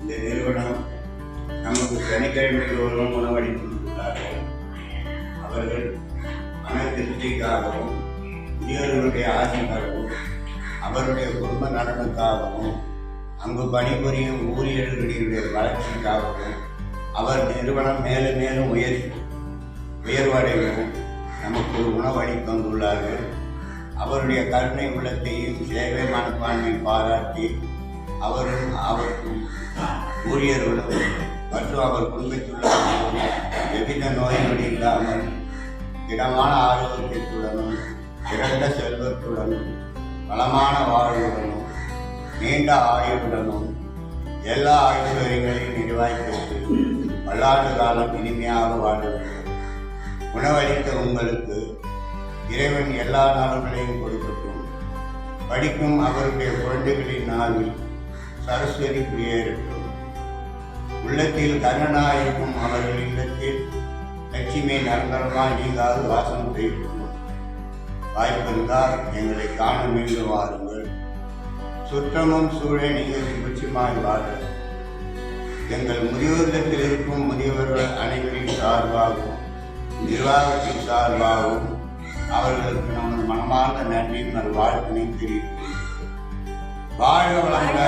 இந்த நிறுவனம் நமக்கு சனிக்கிழமை தோறும் உணவளித்து கொண்டுள்ளார்கள். அவர்கள் மன திருப்திக்காகவும் முதியோர்களுடைய ஆசைக்காகவும் அவருடைய குடும்ப நலனுக்காகவும் அங்கு பணிபுரியும் ஊழியர்களுடைய வளர்ச்சிக்காகவும் அவர் நிறுவனம் மேலும் மேலும் உயர்வடையவும் நமக்கு உணவளித்து வந்துள்ளார்கள். அவருடைய கருணை உள்ளத்தையும் சேவை மனப்பான்மை பாராட்டி அவரும் அவருக்கும் ஊழியர்களும் மற்றும் அவர் குடும்பத்துள்ள எவ்வித நோய்கள் இல்லாமல் திடமான ஆரோக்கியத்துடனும் சிறந்த செல்வத்துடனும் வளமான வாழ்வுடனும் நீண்ட ஆயுளுடனும் எல்லா ஐஸ்வர்யங்களையும் நிர்வாகித்து பல்லாண்டு காலம் இனிமையாக வாழ வேண்டும். உணவளித்த உங்களுக்கு இறைவன் எல்லா நலன்களையும் கொடுக்கட்டும். படிக்கும் அவருடைய குழந்தைகளின் நாளில் சரஸ்வதி குடியேறட்டும். உள்ளத்தில் கருணாயிருக்கும் அவர்கள் இல்லத்தில் லட்சுமி நிரந்தரமாக நீங்காது வாசம் செய்யட்டும். வாய்ப்பிருந்தால் எங்களை காண மீண்டும் வாருங்கள். சுற்றமும் சூழ நீங்கள் சுபிட்சமாய் வாழ எங்கள் முதியோர்களிடத்தில் இருக்கும் முதியவர்கள் அனைவரின் சார்பாகவும் நிர்வாகத்தின் சார்பாகவும் அவர்களுக்கு நமது மனமார்ந்த நன்றியும் வாழ்த்தினை தெரிவிக்கிறோம். வாழ்க வளங்க.